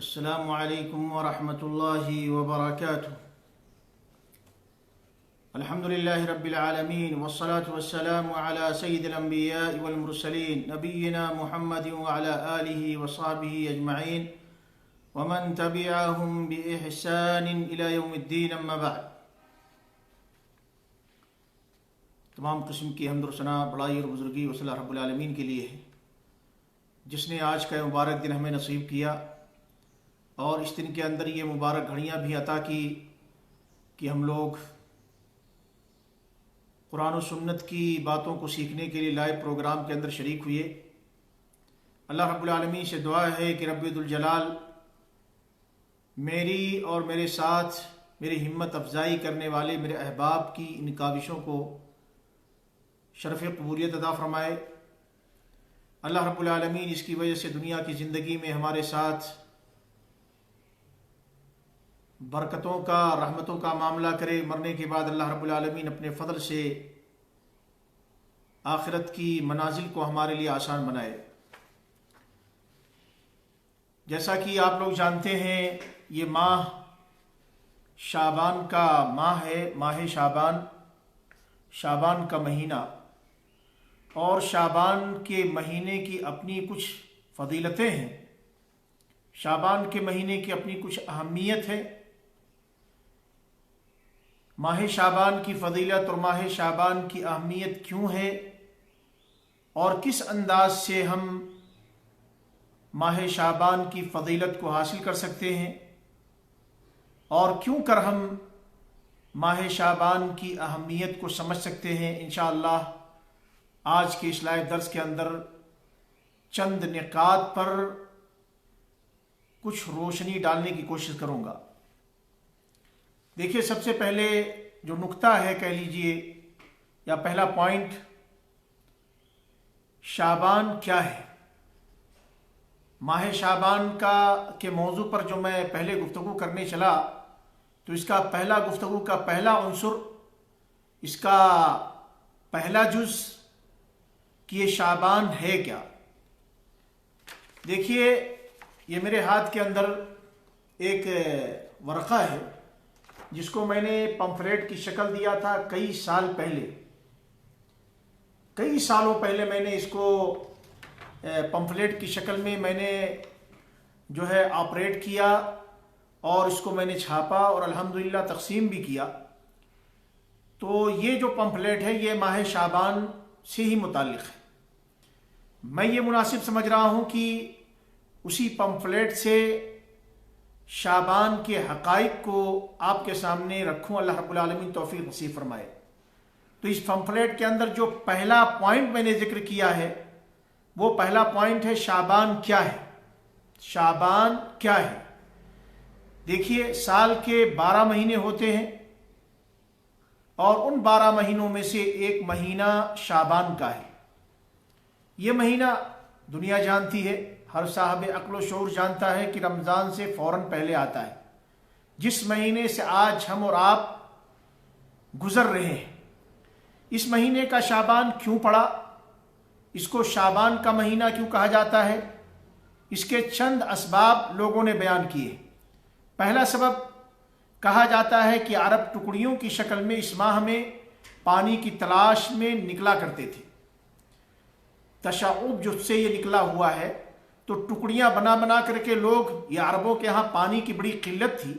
السلام علیکم ورحمۃ اللہ وبرکاتہ۔ الحمد للہ رب العالمین والصلاة والسلام علی سید الانبیاء والمرسلین نبینا محمد وعلی آلہ وصحبہ اجمعین ومن تبعہم بإحسان الی یوم الدین، اما بعد۔ تمام قسم کی حمد و ثنا بڑائی اور بزرگی وصلی اللہ رب العالمین کے لیے ہے، جس نے آج کا مبارک دن ہمیں نصیب کیا اور اس دن کے اندر یہ مبارک گھڑیاں بھی عطا کی کہ ہم لوگ قرآن و سنت کی باتوں کو سیکھنے کے لیے لائیو پروگرام کے اندر شریک ہوئے۔ اللہ رب العالمین سے دعا ہے کہ رب ذوالجلال میری اور میرے ساتھ میری ہمت افزائی کرنے والے میرے احباب کی ان کاوشوں کو شرف قبولیت عطا فرمائے۔ اللہ رب العالمین اس کی وجہ سے دنیا کی زندگی میں ہمارے ساتھ برکتوں کا رحمتوں کا معاملہ کرے، مرنے کے بعد اللہ رب العالمین اپنے فضل سے آخرت کی منازل کو ہمارے لیے آسان بنائے۔ جیسا کہ آپ لوگ جانتے ہیں یہ ماہ شعبان کا ماہ ہے، ماہ شعبان، شعبان کا مہینہ، اور شعبان کے مہینے کی اپنی کچھ فضیلتیں ہیں، شعبان کے مہینے کی اپنی کچھ اہمیت ہے۔ ماہ شعبان کی فضیلت اور ماہ شعبان کی اہمیت کیوں ہے اور کس انداز سے ہم ماہ شعبان کی فضیلت کو حاصل کر سکتے ہیں اور کیوں کر ہم ماہ شعبان کی اہمیت کو سمجھ سکتے ہیں، انشاءاللہ آج کے اس لائیو درس کے اندر چند نکات پر کچھ روشنی ڈالنے کی کوشش کروں گا۔ دیکھیے، سب سے پہلے جو نقطہ ہے کہہ لیجئے یا پہلا پوائنٹ، شعبان کیا ہے۔ ماہ شعبان کے موضوع پر جو میں پہلے گفتگو کرنے چلا تو اس کا پہلا گفتگو کا پہلا عنصر، اس کا پہلا جز کہ یہ شعبان ہے کیا۔ دیکھیے، یہ میرے ہاتھ کے اندر ایک ورقہ ہے جس کو میں نے پمفلیٹ کی شکل دیا تھا کئی سال پہلے، کئی سالوں پہلے میں نے اس کو پمفلیٹ کی شکل میں نے جو ہے آپریٹ کیا اور اس کو میں نے چھاپا اور الحمدللہ تقسیم بھی کیا۔ تو یہ جو پمفلیٹ ہے یہ ماہ شعبان سے ہی متعلق ہے۔ میں یہ مناسب سمجھ رہا ہوں کہ اسی پمفلیٹ سے شعبان کے حقائق کو آپ کے سامنے رکھوں، اللہ رب العالمین توفیق نصیب فرمائے۔ تو اس پمفلیٹ کے اندر جو پہلا پوائنٹ میں نے ذکر کیا ہے وہ پہلا پوائنٹ ہے شعبان کیا ہے۔ شعبان کیا ہے؟ دیکھیے، سال کے 12 مہینے ہوتے ہیں اور ان 12 مہینوں میں سے ایک مہینہ شعبان کا ہے۔ یہ مہینہ دنیا جانتی ہے، ہر صاحب عقل و شعور جانتا ہے کہ رمضان سے فوراً پہلے آتا ہے، جس مہینے سے آج ہم اور آپ گزر رہے ہیں۔ اس مہینے کا شعبان کیوں پڑا، اس کو شعبان کا مہینہ کیوں کہا جاتا ہے، اس کے چند اسباب لوگوں نے بیان کیے۔ پہلا سبب، کہا جاتا ہے کہ عرب ٹکڑیوں کی شکل میں اس ماہ میں پانی کی تلاش میں نکلا کرتے تھے۔ تشعب جو سے یہ نکلا ہوا ہے تو ٹکڑیاں بنا بنا کر کے لوگ، یہ عربوں کے ہاں پانی کی بڑی قلت تھی،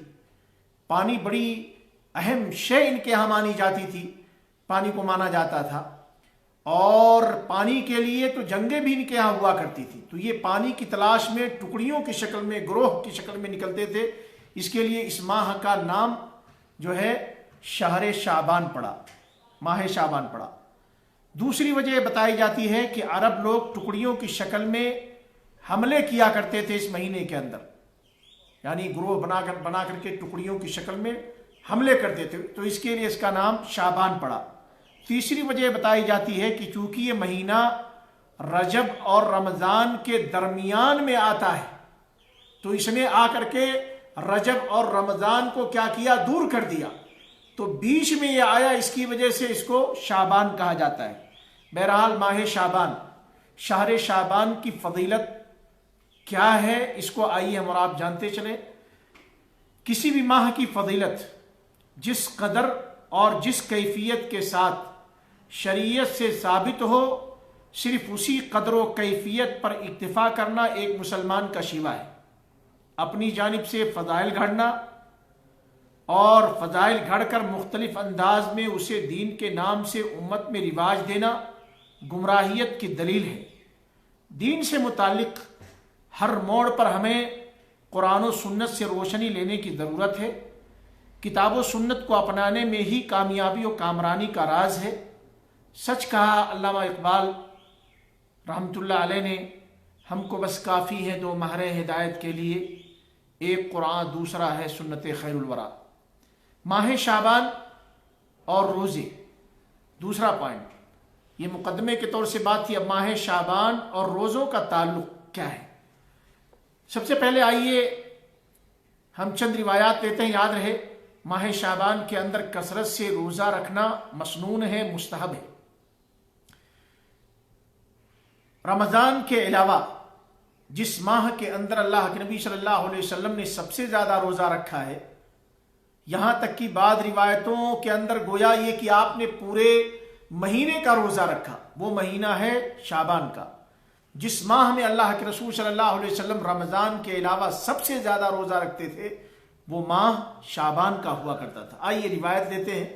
پانی بڑی اہم شے ان کے ہاں مانی جاتی تھی، پانی کو مانا جاتا تھا، اور پانی کے لیے تو جنگیں بھی ان کے ہاں ہوا کرتی تھی۔ تو یہ پانی کی تلاش میں ٹکڑیوں کی شکل میں، گروہ کی شکل میں نکلتے تھے، اس کے لیے اس ماہ کا نام جو ہے شہر شعبان پڑا، ماہ شعبان پڑا۔ دوسری وجہ بتائی جاتی ہے کہ عرب لوگ ٹکڑیوں کی شکل میں حملے کیا کرتے تھے اس مہینے کے اندر، یعنی گروہ بنا کر کے ٹکڑیوں کی شکل میں حملے کرتے تھے، تو اس کے لیے اس کا نام شعبان پڑا۔ تیسری وجہ بتائی جاتی ہے کہ چونکہ یہ مہینہ رجب اور رمضان کے درمیان میں آتا ہے تو اس نے آ کر کے رجب اور رمضان کو کیا کیا، دور کر دیا، تو بیچ میں یہ آیا، اس کی وجہ سے اس کو شعبان کہا جاتا ہے۔ بہرحال ماہ شعبان، شہر شعبان کی فضیلت کیا ہے اس کو آئیے ہم اور آپ جانتے چلیں۔ کسی بھی ماہ کی فضیلت جس قدر اور جس کیفیت کے ساتھ شریعت سے ثابت ہو، صرف اسی قدر و کیفیت پر اکتفا کرنا ایک مسلمان کا شیوہ ہے۔ اپنی جانب سے فضائل گھڑنا اور فضائل گھڑ کر مختلف انداز میں اسے دین کے نام سے امت میں رواج دینا گمراہیت کی دلیل ہے۔ دین سے متعلق ہر موڑ پر ہمیں قرآن و سنت سے روشنی لینے کی ضرورت ہے۔ کتاب و سنت کو اپنانے میں ہی کامیابی و کامرانی کا راز ہے۔ سچ کہا علامہ اقبال رحمۃ اللہ علیہ نے، ہم کو بس کافی ہے دو مہر ہدایت کے لیے، ایک قرآن دوسرا ہے سنت خیر الورا۔ ماہ شعبان اور روزے، دوسرا پوائنٹ، یہ مقدمے کے طور سے بات تھی۔ اب ماہ شعبان اور روزوں کا تعلق کیا ہے؟ سب سے پہلے آئیے ہم چند روایات لیتے ہیں، یاد رہے۔ ماہ شعبان کے اندر کثرت سے روزہ رکھنا مسنون ہے، مستحب ہے۔ رمضان کے علاوہ جس ماہ کے اندر اللہ کے نبی صلی اللہ علیہ وسلم نے سب سے زیادہ روزہ رکھا ہے، یہاں تک کہ بعض روایتوں کے اندر گویا یہ کہ آپ نے پورے مہینے کا روزہ رکھا، وہ مہینہ ہے شعبان کا۔ جس ماہ میں اللہ کے رسول صلی اللہ علیہ وسلم رمضان کے علاوہ سب سے زیادہ روزہ رکھتے تھے، وہ ماہ شعبان کا ہوا کرتا تھا۔ آئیے روایت لیتے ہیں۔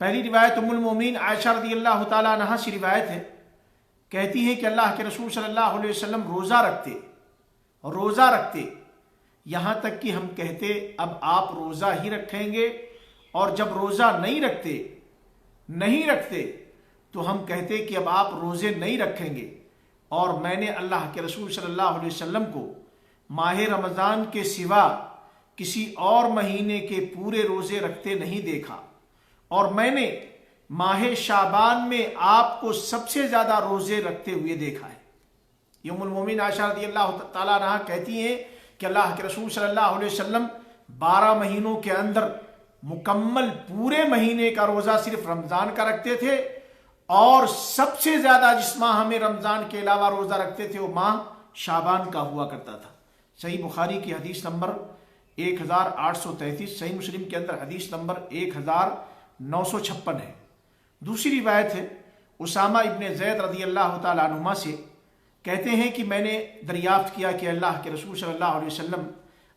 پہلی روایت ام المومنین عائشہ رضی اللہ تعالیٰ عنہا سے روایت ہے، کہتی ہیں کہ اللہ کے رسول صلی اللہ علیہ وسلم روزہ رکھتے یہاں تک کہ ہم کہتے اب آپ روزہ ہی رکھیں گے، اور جب روزہ نہیں رکھتے تو ہم کہتے کہ اب آپ روزے نہیں رکھیں گے۔ اور میں نے اللہ کے رسول صلی اللہ علیہ وسلم کو ماہ رمضان کے سوا کسی اور مہینے کے پورے روزے رکھتے نہیں دیکھا، اور میں نے ماہ شعبان میں آپ کو سب سے زیادہ روزے رکھتے ہوئے دیکھا ہے۔ یہ ام المومنین عائشہ رضی اللہ تعالیٰ عنہا کہتی ہیں کہ اللہ کے رسول صلی اللہ علیہ وسلم 12 مہینوں کے اندر مکمل پورے مہینے کا روزہ صرف رمضان کا رکھتے تھے، اور سب سے زیادہ جس ماہ ہمیں رمضان کے علاوہ روزہ رکھتے تھے وہ ماہ شعبان کا ہوا کرتا تھا۔ صحیح بخاری کی حدیث نمبر 1833، صحیح مسلم کے اندر حدیث نمبر 1956 ہے۔ دوسری روایت ہے اسامہ ابن زید رضی اللہ تعالیٰ عنہما سے، کہتے ہیں کہ میں نے دریافت کیا کہ اللہ کے رسول صلی اللہ علیہ وسلم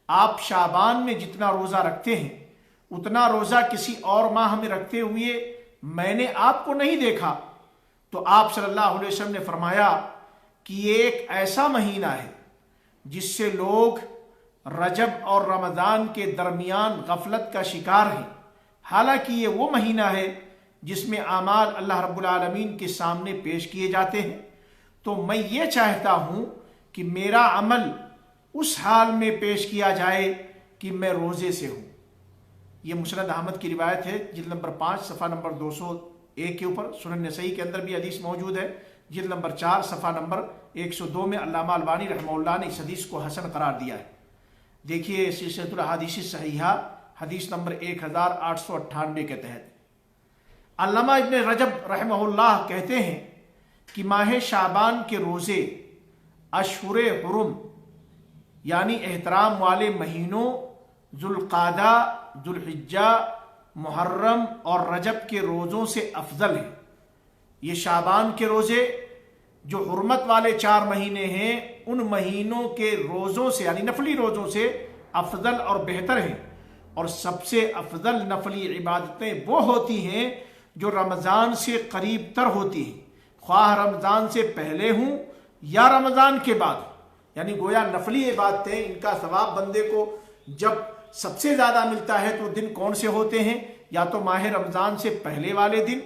آپ شعبان میں جتنا روزہ رکھتے ہیں اتنا روزہ کسی اور ماہ میں رکھتے ہوئے میں نے آپ کو نہیں دیکھا۔ تو آپ صلی اللہ علیہ وسلم نے فرمایا کہ یہ ایک ایسا مہینہ ہے جس سے لوگ رجب اور رمضان کے درمیان غفلت کا شکار ہیں، حالانکہ یہ وہ مہینہ ہے جس میں اعمال اللہ رب العالمین کے سامنے پیش کیے جاتے ہیں۔ تو میں یہ چاہتا ہوں کہ میرا عمل اس حال میں پیش کیا جائے کہ میں روزے سے ہوں۔ یہ مسند احمد کی روایت ہے، جلد نمبر 5 صفحہ نمبر 201 کے اوپر۔ سنن نسائی کے اندر بھی حدیث موجود ہے، جلد نمبر 4 صفحہ نمبر 102 میں علامہ البانی رحمہ اللہ نے اس حدیث کو حسن قرار دیا ہے۔ دیکھیے سلسلۃ الاحادیث الصحیحہ حدیث نمبر 1898 کے تحت علامہ ابن رجب رحمہ اللہ کہتے ہیں کہ ماہ شعبان کے روزے اشہر حرم یعنی احترام والے مہینوں ذوالقعدہ، ذوالحجہ، محرم اور رجب کے روزوں سے افضل ہیں۔ یہ شعبان کے روزے جو حرمت والے 4 مہینے ہیں ان مہینوں کے روزوں سے یعنی نفلی روزوں سے افضل اور بہتر ہیں، اور سب سے افضل نفلی عبادتیں وہ ہوتی ہیں جو رمضان سے قریب تر ہوتی ہیں، خواہ رمضان سے پہلے ہوں یا رمضان کے بعد، یعنی گویا نفلی عبادتیں ان کا ثواب بندے کو جب سب سے زیادہ ملتا ہے تو دن کون سے ہوتے ہیں؟ یا تو ماہ رمضان سے پہلے والے دن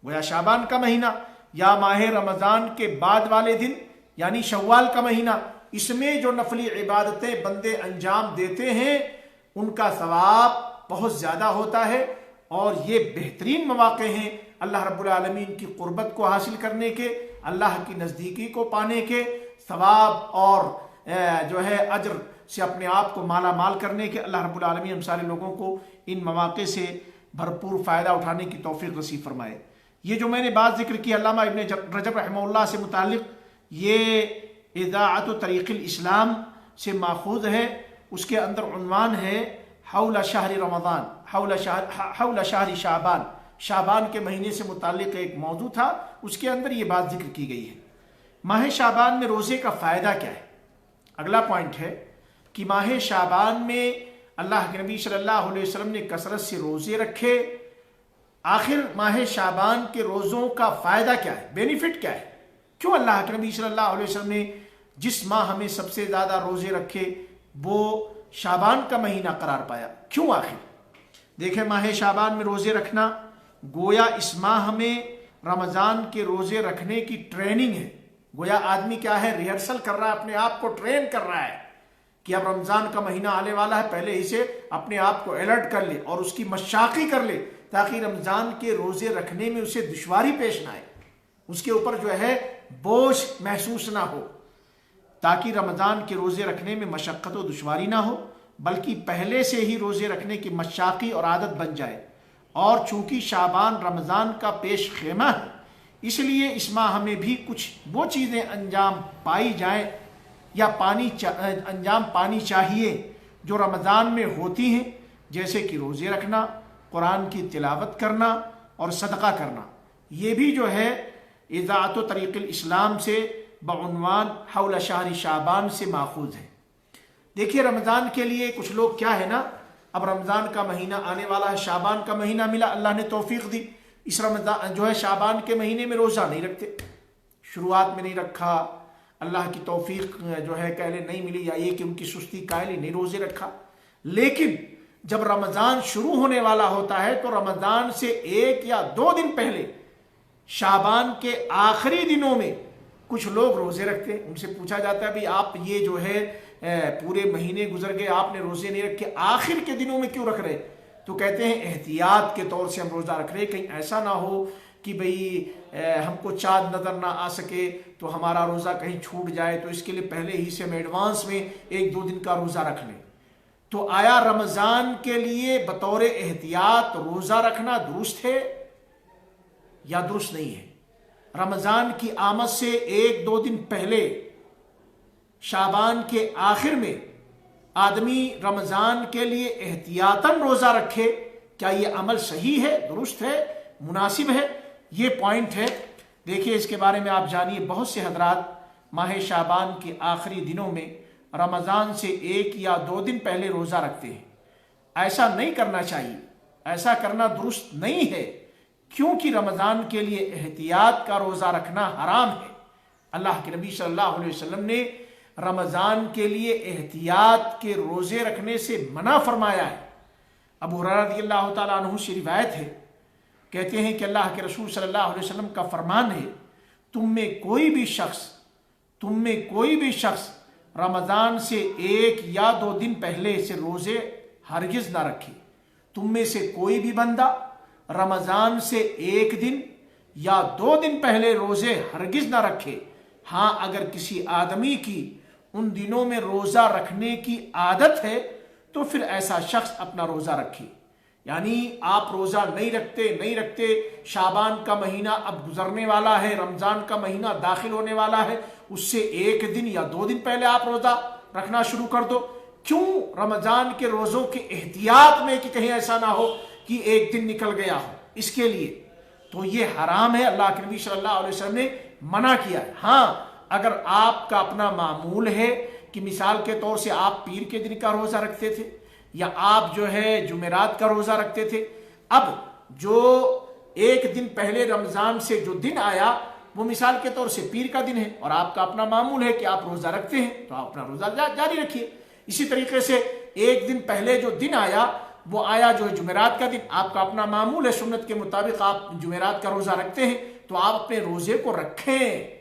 گویا شعبان کا مہینہ، یا ماہ رمضان کے بعد والے دن یعنی شوال کا مہینہ۔ اس میں جو نفلی عبادتیں بندے انجام دیتے ہیں ان کا ثواب بہت زیادہ ہوتا ہے، اور یہ بہترین مواقع ہیں اللہ رب العالمین کی قربت کو حاصل کرنے کے، اللہ کی نزدیکی کو پانے کے، ثواب اور جو ہے اجر سے اپنے آپ کو مالا مال کرنے کے۔ اللہ رب العالمین ہم سارے لوگوں کو ان مواقع سے بھرپور فائدہ اٹھانے کی توفیق نصیب فرمائے۔ یہ جو میں نے بات ذکر کی علامہ ابن رجب رحمہ اللہ سے متعلق، یہ اذاعت طریق الاسلام سے ماخوذ ہے. اس کے اندر عنوان ہے حول شہر رمضان، حول شہر شعبان. شعبان کے مہینے سے متعلق ایک موضوع تھا، اس کے اندر یہ بات ذکر کی گئی ہے. ماہ شعبان میں روزے کا فائدہ کیا ہے؟ اگلا پوائنٹ ہے کہ ماہ شعبان میں اللہ کے نبی صلی اللہ علیہ وسلم نے کثرت سے روزے رکھے. آخر ماہ شعبان کے روزوں کا فائدہ کیا ہے، بینیفٹ کیا ہے؟ کیوں اللہ کے نبی صلی اللہ علیہ وسلم نے جس ماہ ہمیں سب سے زیادہ روزے رکھے وہ شعبان کا مہینہ قرار پایا؟ کیوں آخر؟ دیکھیں، ماہ شعبان میں روزے رکھنا گویا اس ماہ میں رمضان کے روزے رکھنے کی ٹریننگ ہے. گویا آدمی کیا ہے، ریہرسل کر رہا ہے، اپنے آپ کو ٹرین کر رہا ہے کہ اب رمضان کا مہینہ آنے والا ہے، پہلے ہی سے اپنے آپ کو الرٹ کر لے اور اس کی مشاقی کر لے تاکہ رمضان کے روزے رکھنے میں اسے دشواری پیش نہ آئے، اس کے اوپر جو ہے بوجھ محسوس نہ ہو، تاکہ رمضان کے روزے رکھنے میں مشقت و دشواری نہ ہو، بلکہ پہلے سے ہی روزے رکھنے کی مشاقی اور عادت بن جائے. اور چونکہ شعبان رمضان کا پیش خیمہ ہے، اس لیے اس ماہ میں بھی کچھ وہ چیزیں انجام پائی جائیں یا انجام پانی چاہیے جو رمضان میں ہوتی ہیں، جیسے کہ روزے رکھنا، قرآن کی تلاوت کرنا اور صدقہ کرنا. یہ بھی جو ہے اذاعت طریق الاسلام سے بعنوان حول شہر شعبان سے ماخوذ ہے. دیکھیے، رمضان کے لیے کچھ لوگ کیا ہے نا، اب رمضان کا مہینہ آنے والا ہے، شعبان کا مہینہ ملا، اللہ نے توفیق دی، اس رمضان جو ہے شعبان کے مہینے میں روزہ نہیں رکھتے، شروعات میں نہیں رکھا، اللہ کی توفیق جو ہے کہلے نہیں ملی، یا یہ کہ ان کی سستی قائلی نہیں روزے رکھا. لیکن جب رمضان شروع ہونے والا ہوتا ہے تو رمضان سے 1 یا 2 دن پہلے شعبان کے آخری دنوں میں کچھ لوگ روزے رکھتے ہیں. ان سے پوچھا جاتا ہے بھی آپ یہ جو ہے پورے مہینے گزر گئے، آپ نے روزے نہیں رکھے، آخر کے دنوں میں کیوں رکھ رہے؟ تو کہتے ہیں احتیاط کے طور سے ہم روزہ رکھ رہے، کہیں ایسا نہ ہو کہ بھئی ہم کو چاند نظر نہ آ سکے تو ہمارا روزہ کہیں چھوٹ جائے، تو اس کے لیے پہلے ہی سے ہم ایڈوانس میں 1-2 دن کا روزہ رکھ لیں. تو آیا رمضان کے لیے بطور احتیاط روزہ رکھنا درست ہے یا درست نہیں ہے؟ رمضان کی آمد سے 1-2 دن پہلے شعبان کے آخر میں آدمی رمضان کے لیے احتیاطاً روزہ رکھے، کیا یہ عمل صحیح ہے، درست ہے، مناسب ہے؟ یہ پوائنٹ ہے. دیکھیے، اس کے بارے میں آپ جانیے، بہت سے حضرات ماہ شعبان کے آخری دنوں میں رمضان سے 1 یا 2 دن پہلے روزہ رکھتے ہیں. ایسا نہیں کرنا چاہیے، ایسا کرنا درست نہیں ہے، کیونکہ رمضان کے لیے احتیاط کا روزہ رکھنا حرام ہے. اللہ کے نبی صلی اللہ علیہ وسلم نے رمضان کے لیے احتیاط کے روزے رکھنے سے منع فرمایا ہے. ابو ہریرہ رضی اللہ تعالیٰ عنہ سے روایت ہے، کہتے ہیں کہ اللہ کے رسول صلی اللہ علیہ وسلم کا فرمان ہے، تم میں کوئی بھی شخص رمضان سے 1 یا 2 دن پہلے سے روزے ہرگز نہ رکھے. تم میں سے کوئی بھی بندہ رمضان سے 1 دن یا 2 دن پہلے روزے ہرگز نہ رکھے. ہاں، اگر کسی آدمی کی ان دنوں میں روزہ رکھنے کی عادت ہے تو پھر ایسا شخص اپنا روزہ رکھے. یعنی آپ روزہ نہیں رکھتے، شعبان کا مہینہ اب گزرنے والا ہے، رمضان کا مہینہ داخل ہونے والا ہے، اس سے 1 دن یا 2 دن پہلے آپ روزہ رکھنا شروع کر دو. کیوں؟ رمضان کے روزوں کے احتیاط میں کہ کہیں ایسا نہ ہو کہ 1 دن نکل گیا ہو، اس کے لیے. تو یہ حرام ہے، اللہ کے نبی صلی اللہ علیہ وسلم نے منع کیا ہے. ہاں، اگر آپ کا اپنا معمول ہے کہ مثال کے طور سے آپ پیر کے دن کا روزہ رکھتے تھے یا آپ جو ہے جمعرات کا روزہ رکھتے تھے، اب جو 1 دن پہلے رمضان سے جو دن آیا وہ مثال کے طور سے پیر کا دن ہے اور آپ کا اپنا معمول ہے کہ آپ روزہ رکھتے ہیں، تو آپ اپنا روزہ جاری رکھیے. اسی طریقے سے 1 دن پہلے جو دن آیا وہ آیا جو جمعرات کا دن، آپ کا اپنا معمول ہے، سنت کے مطابق آپ جمعرات کا روزہ رکھتے ہیں، تو آپ اپنے روزے کو رکھیں،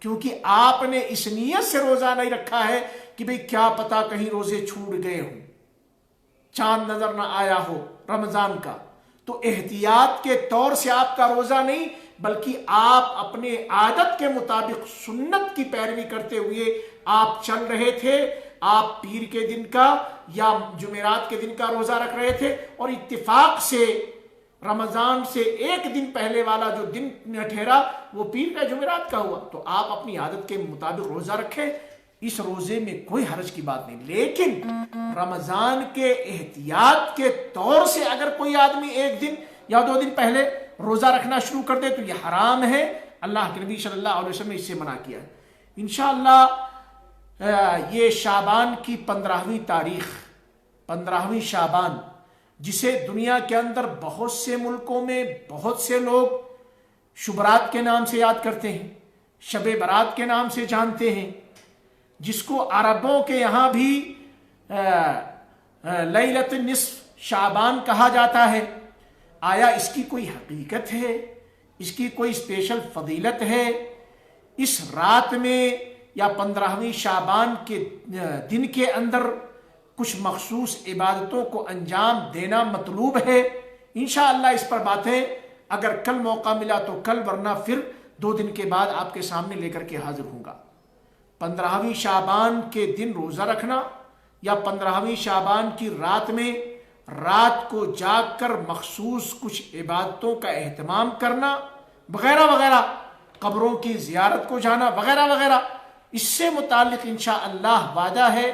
کیونکہ آپ نے اس نیت سے روزہ نہیں رکھا ہے کہ بھئی کیا پتا کہیں روزے چھوٹ گئے ہوں، چاند نظر نہ آیا ہو رمضان کا. تو احتیاط کے طور سے آپ کا روزہ نہیں، بلکہ آپ اپنے عادت کے مطابق سنت کی پیروی کرتے ہوئے آپ چل رہے تھے. آپ پیر کے دن کا یا جمعرات کے دن کا روزہ رکھ رہے تھے اور اتفاق سے رمضان سے ایک دن پہلے والا جو دن ٹھہرا وہ پیر کا جمعرات کا ہوا، تو آپ اپنی عادت کے مطابق روزہ رکھیں، اس روزے میں کوئی حرج کی بات نہیں. لیکن رمضان کے احتیاط کے طور سے اگر کوئی آدمی ایک دن یا 2 دن پہلے روزہ رکھنا شروع کر دے تو یہ حرام ہے. اللہ کے نبی صلی اللہ علیہ وسلم نے اس سے منع کیا ہے. انشاءاللہ یہ شعبان کی 15ویں تاریخ، 15ویں شعبان، جسے دنیا کے اندر بہت سے ملکوں میں بہت سے لوگ شبرات کے نام سے یاد کرتے ہیں، شب برات کے نام سے جانتے ہیں، جس کو عربوں کے یہاں بھی لیلۃ النصف شعبان کہا جاتا ہے. آیا اس کی کوئی حقیقت ہے؟ اس کی کوئی اسپیشل فضیلت ہے؟ اس رات میں یا 15ویں شعبان کے دن کے اندر کچھ مخصوص عبادتوں کو انجام دینا مطلوب ہے؟ انشاءاللہ اس پر باتیں اگر کل موقع ملا تو کل، ورنہ پھر 2 دن کے بعد آپ کے سامنے لے کر کے حاضر ہوں گا. 15ویں شعبان کے دن روزہ رکھنا یا 15ویں شعبان کی رات میں رات کو جاگ کر مخصوص کچھ عبادتوں کا اہتمام کرنا وغیرہ وغیرہ، قبروں کی زیارت کو جانا وغیرہ وغیرہ، اس سے متعلق انشاءاللہ وعدہ ہے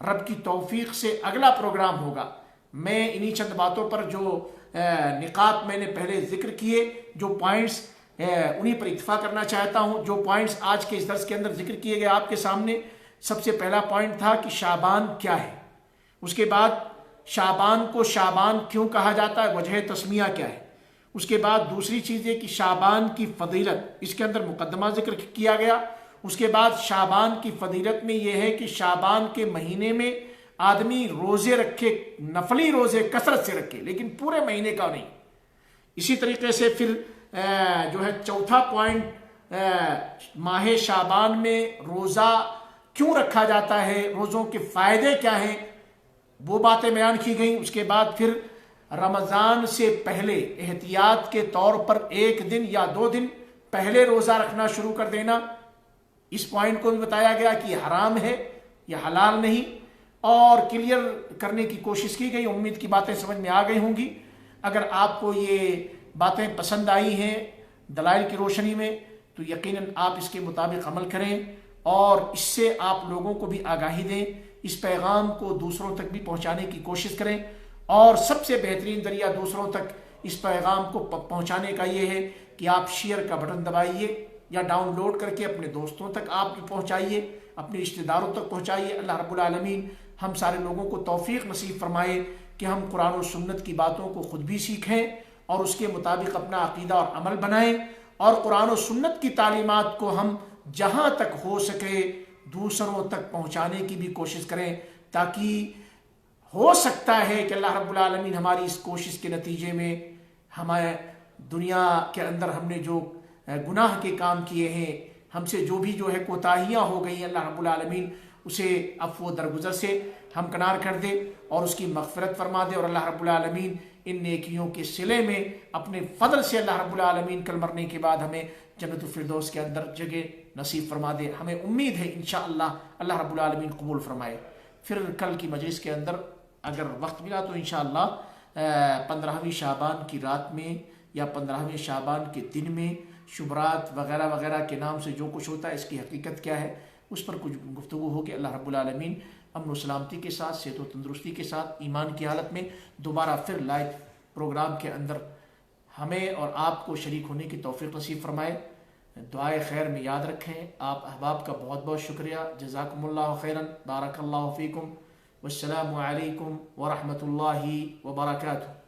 رب کی توفیق سے اگلا پروگرام ہوگا. میں انہی چند باتوں پر جو نقاط میں نے پہلے ذکر کیے، جو پوائنٹس انہی پر اتفاق کرنا چاہتا ہوں. جو پوائنٹس آج کے اس درس کے اندر ذکر کیے گئے آپ کے سامنے، سب سے پہلا پوائنٹ تھا کہ شعبان کیا ہے، اس کے بعد شعبان کو شعبان کیوں کہا جاتا ہے، وجہ تسمیہ کیا ہے، اس کے بعد دوسری چیز یہ کہ شعبان کی فضیلت، اس کے اندر مقدمہ ذکر کیا گیا. اس کے بعد شعبان کی فضیلت میں یہ ہے کہ شعبان کے مہینے میں آدمی روزے رکھے، نفلی روزے کثرت سے رکھے، لیکن پورے مہینے کا نہیں. اسی طریقے سے پھر جو ہے چوتھا پوائنٹ، ماہ شعبان میں روزہ کیوں رکھا جاتا ہے، روزوں کے فائدے کیا ہیں، وہ باتیں بیان کی گئیں. اس کے بعد پھر رمضان سے پہلے احتیاط کے طور پر 1 دن یا 2 دن پہلے روزہ رکھنا شروع کر دینا، اس پوائنٹ کو بھی بتایا گیا کہ یہ حرام ہے، یہ حلال نہیں، اور کلیئر کرنے کی کوشش کی گئی. امید کی باتیں سمجھ میں آ گئی ہوں گی. اگر آپ کو یہ باتیں پسند آئی ہیں دلائل کی روشنی میں تو یقیناً آپ اس کے مطابق عمل کریں اور اس سے آپ لوگوں کو بھی آگاہی دیں، اس پیغام کو دوسروں تک بھی پہنچانے کی کوشش کریں. اور سب سے بہترین ذریعہ دوسروں تک اس پیغام کو پہنچانے کا یہ ہے کہ آپ شیئر کا بٹن دبائیے یا ڈاؤن لوڈ کر کے اپنے دوستوں تک آپ پہنچائیے، اپنے رشتہ داروں تک پہنچائیے. اللہ رب العالمین ہم سارے لوگوں کو توفیق نصیب فرمائے کہ ہم قرآن و سنت کی باتوں کو خود بھی سیکھیں اور اس کے مطابق اپنا عقیدہ اور عمل بنائیں، اور قرآن و سنت کی تعلیمات کو ہم جہاں تک ہو سکے دوسروں تک پہنچانے کی بھی کوشش کریں، تاکہ ہو سکتا ہے کہ اللہ رب العالمین ہماری اس کوشش کے نتیجے میں ہمیں دنیا کے اندر ہم نے جو گناہ کے کام کیے ہیں، ہم سے جو بھی جو ہے کوتاہیاں ہو گئی ہیں، اللہ رب العالمین اسے عفو و درگزر سے ہمکنار کر دے اور اس کی مغفرت فرما دے. اور اللہ رب العالمین ان نیکیوں کے صلے میں اپنے فضل سے اللہ رب العالمین کل مرنے کے بعد ہمیں جنت الفردوس کے اندر جگہ نصیب فرما دے. ہمیں امید ہے انشاءاللہ اللہ رب العالمین قبول فرمائے. پھر کل کی مجلس کے اندر اگر وقت ملا تو انشاءاللہ 15ویں شعبان کی رات میں یا 15ویں شعبان کے دن میں شبرات وغیرہ وغیرہ کے نام سے جو کچھ ہوتا ہے، اس کی حقیقت کیا ہے، اس پر کچھ گفتگو ہوگی. اللہ رب العالمین امن و سلامتی کے ساتھ، صحت و تندرستی کے ساتھ، ایمان کی حالت میں دوبارہ پھر لائیو پروگرام کے اندر ہمیں اور آپ کو شریک ہونے کی توفیق نصیب فرمائے. دعائے خیر میں یاد رکھیں. آپ احباب کا بہت بہت شکریہ. جزاکم اللہ خیرا. بارک اللہ فیکم. والسلام علیکم ورحمۃ اللہ وبرکاتہ.